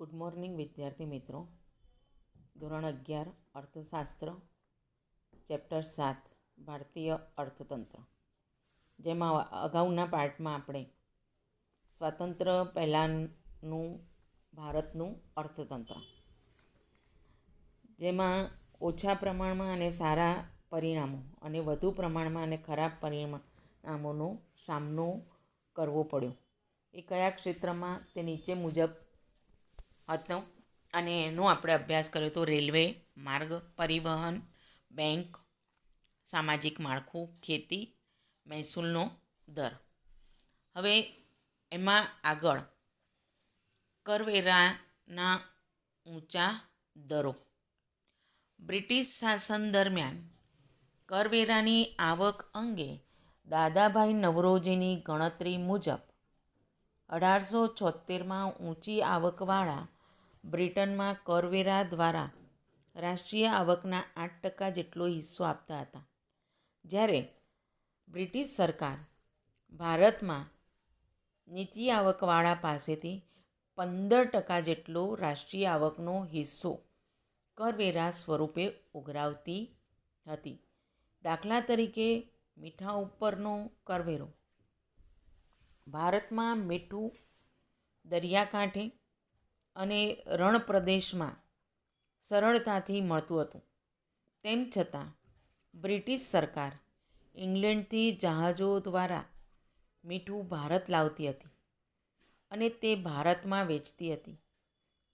Good morning વિદ્યાર્થી મિત્રો. ધોરણ 11 અર્થશાસ્ત્ર, ચેપ્ટર 7 ભારતીય અર્થતંત્ર, જેમાં અગાઉના પાર્ટમાં આપણે સ્વાતંત્ર્ય પહેલાંનું ભારતનું અર્થતંત્ર, જેમાં ઓછા પ્રમાણમાં અને સારા પરિણામો અને વધુ પ્રમાણમાં અને ખરાબ પરિણામોનો સામનો કરવો પડ્યો. એ કયા ક્ષેત્રમાં તે નીચે મુજબ હતો અને એનો આપણે અભ્યાસ કર્યો તો રેલવે, માર્ગ, પરિવહન, બેંક, સામાજિક માળખું, ખેતી, મહેસૂલનો દર. હવે એમાં આગળ કરવેરાના ઊંચા દરો. બ્રિટિશ શાસન દરમિયાન કરવેરાની આવક અંગે દાદાભાઈ નવરોજીની ગણતરી મુજબ 1876માં ઊંચી આવકવાળા બ્રિટનમાં કરવેરા દ્વારા રાષ્ટ્રીય આવકના 8% જેટલો હિસ્સો આપતા હતા, જ્યારે બ્રિટિશ સરકાર ભારતમાં નીચી આવકવાળા પાસેથી 15% જેટલો રાષ્ટ્રીય આવકનો હિસ્સો કરવેરા સ્વરૂપે ઉઘરાવતી હતી. દાખલા તરીકે મીઠા ઉપરનો કરવેરો. ભારતમાં મીઠું દરિયાકાંઠે અને રણ પ્રદેશમાં સરળતાથી મળતું હતું. તેમ છતાં બ્રિટિશ સરકાર ઇંગ્લેન્ડથી જહાજો દ્વારા મીઠું ભારત લાવતી હતી અને તે ભારતમાં વેચતી હતી,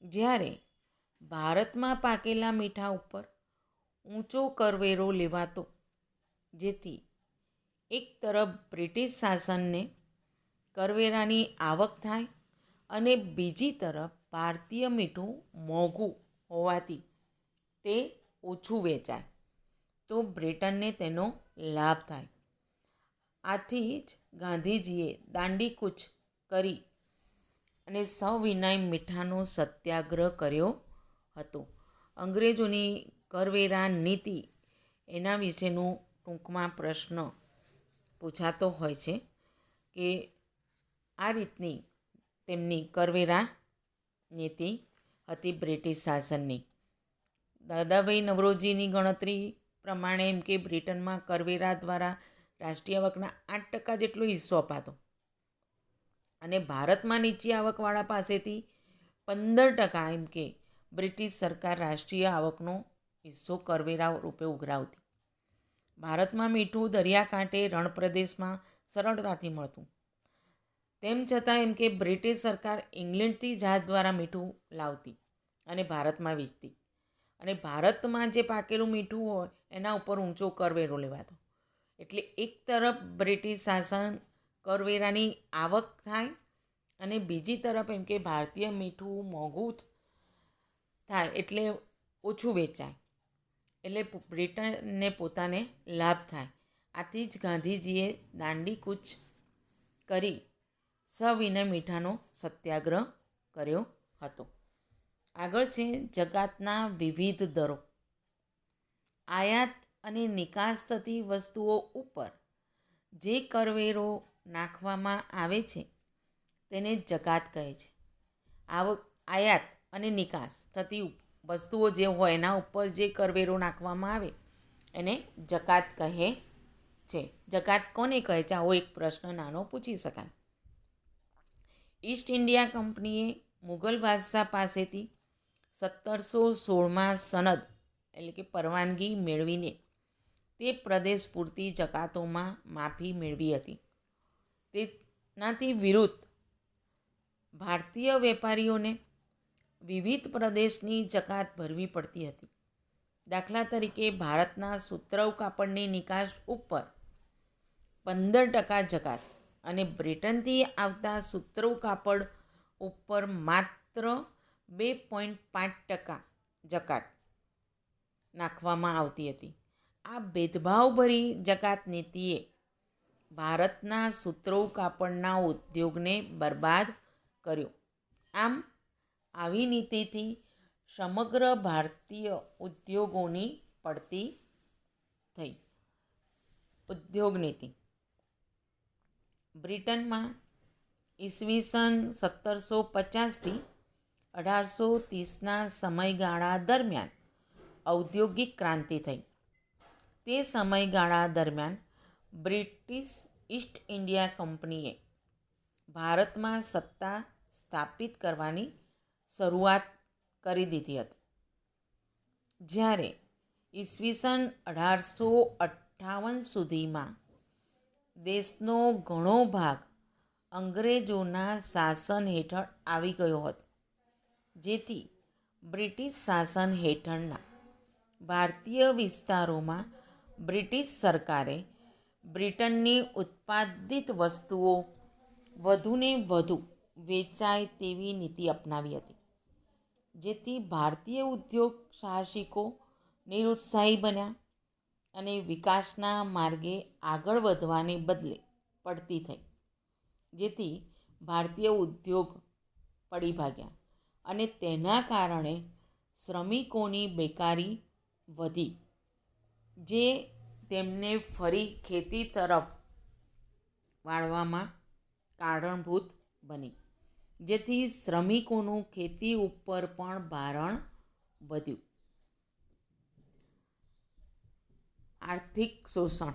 જ્યારે ભારતમાં પાકેલા મીઠા ઉપર ઊંચો કરવેરો લેવાતો, જેથી એક તરફ બ્રિટિશ શાસનને કરવેરાની આવક થાય અને બીજી તરફ ભારતીય મીઠું મોંઘું હોવાથી તે ઓછું વેચાય તો બ્રિટનને તેનો લાભ થાય. આથી જ ગાંધીજીએ દાંડીકૂચ કરી અને સવિનય મીઠાનો સત્યાગ્રહ કર્યો હતો. અંગ્રેજોની કરવેરા નીતિ એના વિશેનો ટૂંકમાં પ્રશ્ન પૂછાતો હોય છે કે આ રીતની તેમની કરવેરા નીતિ હતી બ્રિટિશ શાસનની. દાદાભાઈ નવરોજીની ગણતરી પ્રમાણે એમ કે બ્રિટનમાં કરવેરા દ્વારા રાષ્ટ્રીય આવકના 8% જેટલો હિસ્સો અપાતો અને ભારતમાં નીચી આવકવાળા પાસેથી 15% એમ કે બ્રિટિશ સરકાર રાષ્ટ્રીય આવકનો હિસ્સો કરવેરા રૂપે ઉઘરાવતી. ભારતમાં મીઠું દરિયાકાંઠે રણ પ્રદેશમાં સરળતાથી મળતું. તેમ છતાં એમ કે બ્રિટિશ સરકાર ઇંગ્લેન્ડથી જહાજ દ્વારા મીઠું લાવતી અને ભારતમાં વેચતી, અને ભારતમાં જે પાકેલું મીઠું હોય એના ઉપર ઊંચો કરવેરો લેવાતો. એટલે એક તરફ બ્રિટિશ શાસન કરવેરાની આવક થાય અને બીજી તરફ એમ કે ભારતીય મીઠું મોંઘું થાય એટલે ઓછું વેચાય, એટલે બ્રિટનને પોતાને લાભ થાય. આથી જ ગાંધીજીએ દાંડીકૂચ કરી સવિનય મીઠાનો સત્યાગ્રહ કર્યો હતો. આગળ છે જકાતના વિવિધ દરો. આયાત અને નિકાસ થતી વસ્તુઓ ઉપર જે કરવેરો નાખવામાં આવે છે તેને જકાત કહે છે. આયાત અને નિકાસ થતી વસ્તુઓ જે હોય એના ઉપર જે કરવેરો નાખવામાં આવે એને જકાત કહે છે. જકાત કોને કહે છે? આવો એક પ્રશ્ન નાનો પૂછી શકાય. ઈસ્ટ ઇન્ડિયા કંપનીએ મુઘલ બાદશાહ પાસેથી 1716માં સનદ એટલે કે પરવાનગી મેળવીને તે પ્રદેશ પૂરતી જકાતોમાં માફી મેળવી હતી. તેનાથી વિરુદ્ધ ભારતીય વેપારીઓને વિવિધ પ્રદેશની જકાત ભરવી પડતી હતી. દાખલા તરીકે ભારતના સુતરાઉ કાપડની નિકાસ ઉપર 15% જકાત અને બ્રિટનથી આવતા સુતરાઉ કાપડ ઉપર માત્ર 2.5% જકાત નાખવામાં આવતી હતી. આ ભેદભાવભરી જકાત નીતિએ ભારતના સુતરાઉ કાપડના ઉદ્યોગને બરબાદ કર્યો. આમ આવી નીતિથી સમગ્ર ભારતીય ઉદ્યોગોની પડતી થઈ. ઉદ્યોગ નીતિ. બ્રિટનમાં ઈસવીસન 1750થી 1830ના સમયગાળા દરમિયાન ઔદ્યોગિક ક્રાંતિ થઈ. તે સમયગાળા દરમિયાન બ્રિટિશ ઈસ્ટ ઇન્ડિયા કંપનીએ ભારતમાં સત્તા સ્થાપિત કરવાની શરૂઆત કરી દીધી હતી. જ્યારે ઈસવીસન 1858 સુધીમાં દેશનો ઘણો ભાગ અંગ્રેજોના શાસન હેઠળ આવી ગયો હતો, જેથી બ્રિટિશ શાસન હેઠળના ભારતીય વિસ્તારોમાં બ્રિટિશ સરકારે બ્રિટનની ઉત્પાદિત વસ્તુઓ વધુને વધુ વેચાય તેવી નીતિ અપનાવી હતી, જેથી ભારતીય ઉદ્યોગ સાહસિકો નિરુત્સાહી બન્યા અને વિકાસના માર્ગે આગળ વધવાને બદલે પડતી થઈ, જેથી ભારતીય ઉદ્યોગ પડી ભાગ્યા અને તેના કારણે શ્રમિકોની બેકારી વધી, જે તેમને ફરી ખેતી તરફ વાળવામાં કારણભૂત બની, જેથી શ્રમિકોનું ખેતી ઉપર પણ ભારણ વધ્યું. આર્થિક શોષણ.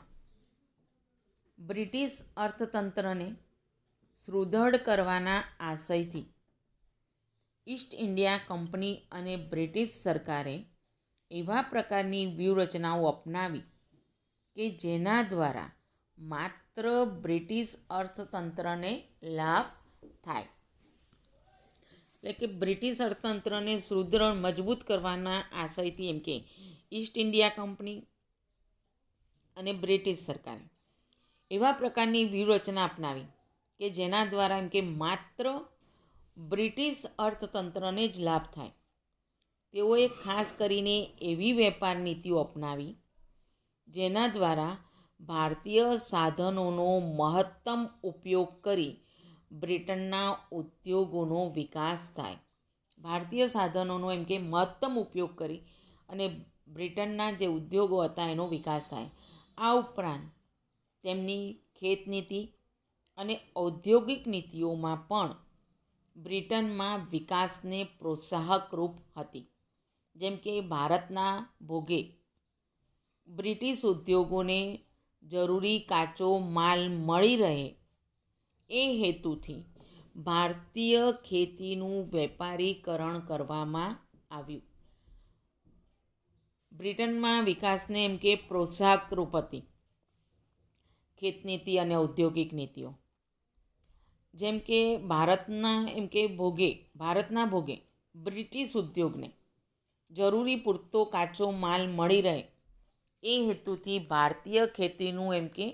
બ્રિટિશ અર્થતંત્રને સુદૃઢ કરવાના આશયથી ઈસ્ટ ઇન્ડિયા કંપની અને બ્રિટિશ સરકારે એવા પ્રકારની વ્યૂહરચનાઓ અપનાવી કે જેના દ્વારા માત્ર બ્રિટિશ અર્થતંત્રને લાભ થાય. એટલે કે બ્રિટિશ અર્થતંત્રને સુદૃઢ મજબૂત કરવાના આશયથી એમ કે ઈસ્ટ ઇન્ડિયા કંપની અને બ્રિટિશ સરકારે એવા પ્રકારની વ્યૂહરચના અપનાવી કે જેના દ્વારા એમ કે માત્ર બ્રિટિશ અર્થતંત્રને જ લાભ થાય. તેઓએ ખાસ કરીને એવી વેપાર નીતિઓ અપનાવી જેના દ્વારા ભારતીય સાધનોનો મહત્તમ ઉપયોગ કરી બ્રિટનના ઉદ્યોગોનો વિકાસ થાય. ભારતીય સાધનોનો એમ કે મહત્તમ ઉપયોગ કરી અને બ્રિટનના જે ઉદ્યોગો હતા એનો વિકાસ થાય. આ ઉપરાંત તેમની ખેત નીતિ અને ઔદ્યોગિક નીતિઓમાં પણ બ્રિટનમાં વિકાસને પ્રોત્સાહક રૂપ હતી. જેમ કે ભારતના ભોગે બ્રિટિશ ઉદ્યોગોને જરૂરી કાચો માલ મળી રહે એ હેતુથી ભારતીય ખેતીનું વેપારીકરણ કરવામાં આવ્યું. બ્રિટનમાં વિકાસને એમ કે પ્રોત્સાહક રૂપ હતી ખેતનીતિ અને ઔદ્યોગિક નીતિઓ. જેમ કે ભારતના ભોગે બ્રિટિશ ઉદ્યોગને જરૂરી પૂરતો કાચો માલ મળી રહે એ હેતુથી ભારતીય ખેતીનું એમ કે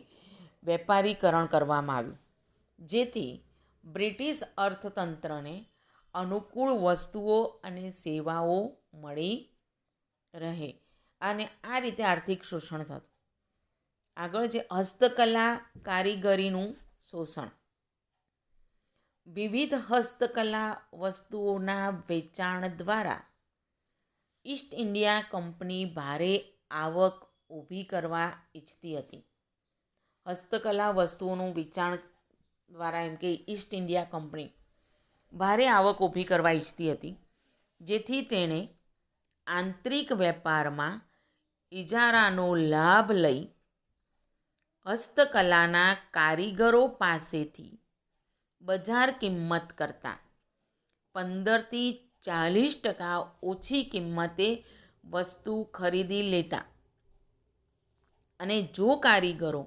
વેપારીકરણ કરવામાં આવ્યું, જેથી બ્રિટિશ અર્થતંત્રને અનુકૂળ વસ્તુઓ અને સેવાઓ મળી રહે અને આ રીતે આર્થિક શોષણ થતું. આગળ છે હસ્તકલા કારીગરીનું શોષણ. વિવિધ હસ્તકલા વસ્તુઓના વેચાણ દ્વારા ઈસ્ટ ઇન્ડિયા કંપની ભારે આવક ઊભી કરવા ઈચ્છતી હતી. હસ્તકલા વસ્તુઓનું વેચાણ દ્વારા એમ કે ઈસ્ટ ઇન્ડિયા કંપની ભારે આવક ઊભી કરવા ઈચ્છતી હતી, જેથી તેણે આંતરિક વેપારમાં ઇજારાનો લાભ લઈ હસ્તકલાના કારીગરો પાસેથી બજાર કિંમત કરતાં 15થી 40% ઓછી કિંમતે વસ્તુ ખરીદી લેતા અને જો કારીગરો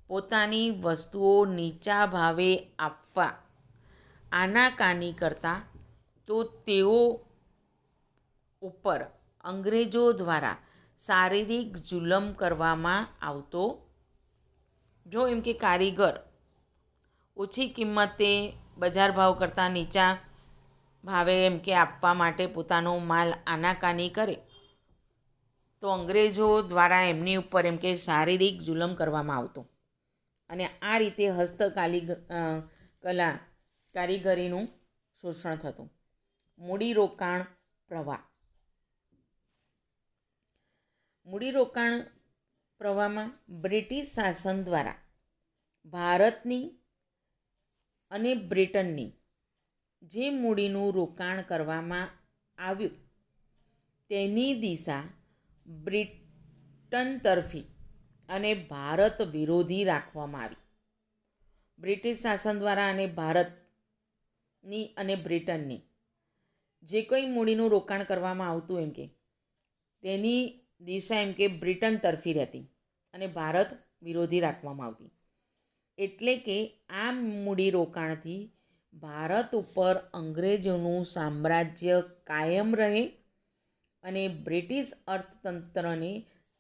પોતાની વસ્તુઓ નીચા ભાવે આપવા આનાકાની કરતા તો તેઓ ઉપર અંગ્રેજો દ્વારા શારીરિક જુલમ કરવામાં આવતો. જો એમ કે કારીગર ઓછી કિંમતે બજાર ભાવ કરતાં નીચા ભાવે એમ કે આપવા માટે પોતાનો માલ આનાકાની કરે તો અંગ્રેજો દ્વારા એમની ઉપર એમ કે શારીરિક જુલમ કરવામાં આવતો અને આ રીતે કલા કારીગરીનું શોષણ થતું. મૂડીરોકાણ પ્રવાહ. મૂડીરોકાણ પ્રવાહમાં બ્રિટિશ શાસન દ્વારા ભારતની અને બ્રિટનની જે મૂડીનું રોકાણ કરવામાં આવ્યું તેની દિશા બ્રિટન તરફી અને ભારત વિરોધી રાખવામાં આવી. બ્રિટિશ શાસન દ્વારા અને ભારતની અને બ્રિટનની જે કંઈ મૂડીનું રોકાણ કરવામાં આવતું એમ કે તેની દિશા એમ કે બ્રિટન તરફી રહેતી અને ભારત વિરોધી રાખવામાં આવતી. એટલે કે આ મૂડીરોકાણથી ભારત ઉપર અંગ્રેજોનું સામ્રાજ્ય કાયમ રહે અને બ્રિટિશ અર્થતંત્રને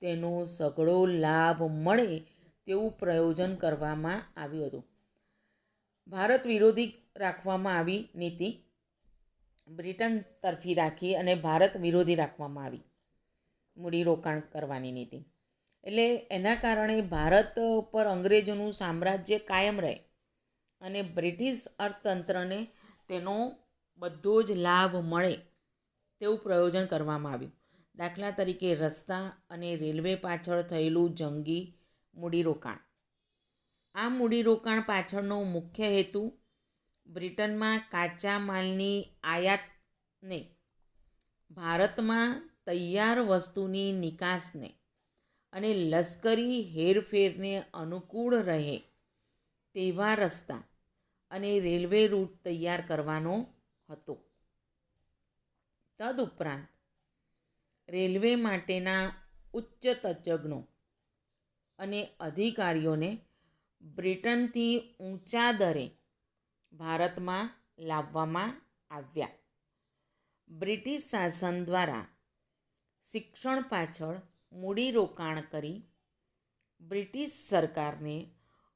તેનો સઘળો લાભ મળે તેવું પ્રયોજન કરવામાં આવ્યું હતું. ભારત વિરોધી રાખવામાં આવી નીતિ બ્રિટન તરફી રાખી અને ભારત વિરોધી રાખવામાં આવી મૂડીરોકાણ કરવાની નીતિ. એટલે એના કારણે ભારત પર અંગ્રેજોનું સામ્રાજ્ય કાયમ રહે અને બ્રિટિશ અર્થતંત્રને તેનો બધો જ લાભ મળે તેવું પ્રયોજન કરવામાં આવ્યું. દાખલા તરીકે રસ્તા અને રેલવે પાછળ થયેલું જંગી મૂડીરોકાણ. આ મૂડીરોકાણ પાછળનો મુખ્ય હેતુ બ્રિટનમાં કાચા માલની આયાતને ભારતમાં તૈયાર વસ્તુની નિકાસને અને લશ્કરી હેરફેરને અનુકૂળ રહે તેવા રસ્તા અને રેલવે રૂટ તૈયાર કરવાનો હતો. તદુપરાંત રેલવે માટેના ઉચ્ચ તજજ્ઞો અને અધિકારીઓને બ્રિટનથી ઊંચા દરે ભારતમાં લાવવામાં આવ્યા. બ્રિટિશ શાસન દ્વારા શિક્ષણ પાછળ મૂડીરોકાણ કરી બ્રિટિશ સરકારને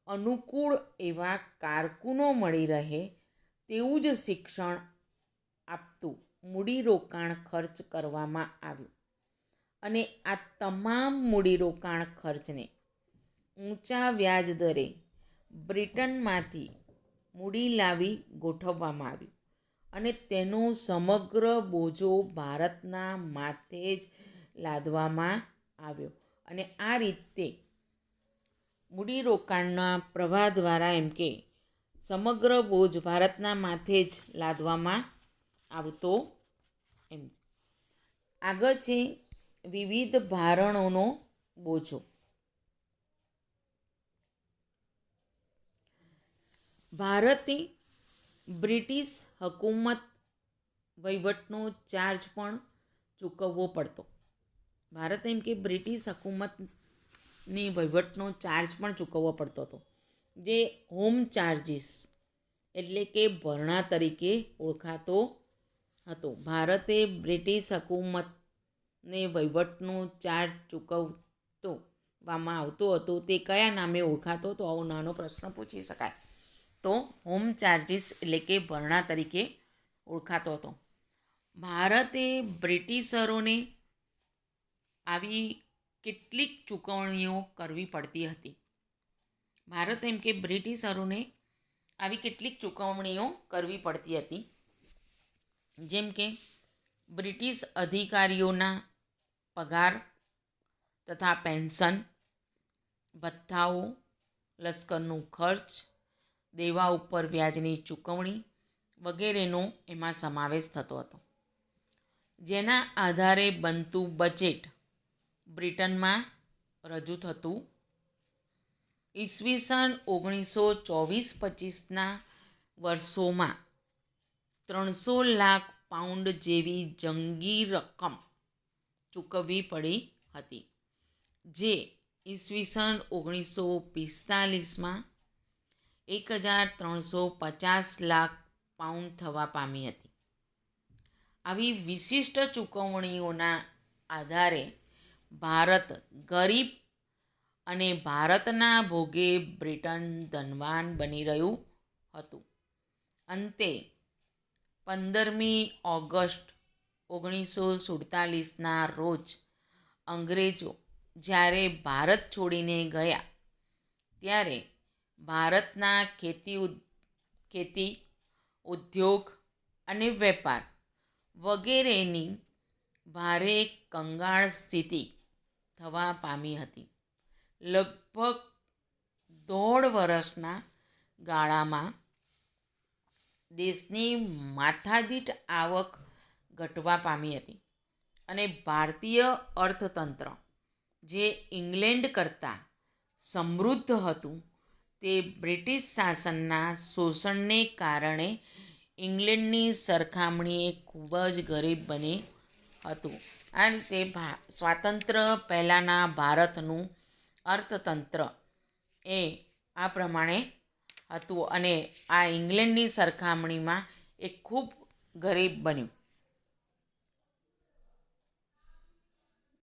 અનુકૂળ એવા કારકુનો મળી રહે તેવું જ શિક્ષણ આપતું મૂડીરોકાણ ખર્ચ કરવામાં આવ્યું અને આ તમામ મૂડીરોકાણ ખર્ચને ઊંચા વ્યાજ દરે બ્રિટનમાંથી મૂડી લાવી ગોઠવવામાં આવ્યું અને તેનો સમગ્ર બોજો ભારતના માથે જ લાદવામાં આવ્યો. અને આ રીતે મૂડીરોકાણના પ્રવાહ દ્વારા એમ કે સમગ્ર બોજ ભારતના માથે જ લાદવામાં આવતો એમ. આગળ છે વિવિધ ભારણોનો બોજો. ભારતે બ્રિટિશ હકુમત વહીવટનો ચાર્જ પણ ચૂકવવો પડતો. ભારત એમ કે બ્રિટિશ હકુમતની વહીવટનો ચાર્જ પણ ચૂકવવો પડતો હતો, જે હોમ ચાર્જીસ એટલે કે ભરણા તરીકે ઓળખાતો હતો. ભારતે બ્રિટિશ હકુમતને વહીવટનો ચાર્જ ચૂકવવામાં આવતો હતો તે કયા નામે ઓળખાતો હતો? આવો નાનો પ્રશ્ન પૂછી શકાય. તો હોમ ચાર્જીસ એટલે કે ભરણા તરીકે ઓળખાતો હતો. ભારતે બ્રિટિશરોને આવી કેટલીક ચૂકવણીઓ કરવી પડતી હતી. ભારત એમ કે બ્રિટિશરોને આવી કેટલીક ચૂકવણીઓ કરવી પડતી હતી, જેમ કે બ્રિટિશ અધિકારીઓના પગાર તથા પેન્શન, ભથ્થાઓ, લશ્કરનું ખર્ચ, દેવા ઉપર વ્યાજની ચૂકવણી વગેરેનો એમાં સમાવેશ થતો હતો. જેના આધારે બનતું બજેટ બ્રિટનમાં રજૂ થતું. ઈસવીસન 1924-25ના વર્ષોમાં 300 લાખ પાઉન્ડ જેવી જંગી રકમ ચૂકવવી પડી હતી, જે ઈસવીસન 1945માં 1350 લાખ પાઉન્ડ થવા પામી હતી. આવી વિશિષ્ટ ચૂકવણીઓના આધારે ભારત ગરીબ અને ભારતના ભોગે બ્રિટન ધનવાન બની રહ્યું હતું. અંતે 15મી ઓગસ્ટ 1947ના રોજ અંગ્રેજો જ્યારે ભારત છોડીને ગયા ત્યારે ભારતના ખેતી, ઉદ્યોગ અને વેપાર વગેરેની ભારે કંગાળ સ્થિતિ થવા પામી હતી. લગભગ 1.5 વર્ષના ગાળામાં દેશની માથાદીઠ આવક ઘટવા પામી હતી અને ભારતીય અર્થતંત્ર જે ઇંગ્લેન્ડ કરતાં સમૃદ્ધ હતું તે બ્રિટિશ શાસનના શોષણને કારણે ઇંગ્લેન્ડની સરખામણીએ ખૂબ જ ગરીબ બની હતું. આ રીતે સ્વાતંત્ર્ય પહેલાંના ભારતનું અર્થતંત્ર એ આ પ્રમાણે હતું અને આ ઇંગ્લેન્ડની સરખામણીમાં એ ખૂબ ગરીબ બન્યું.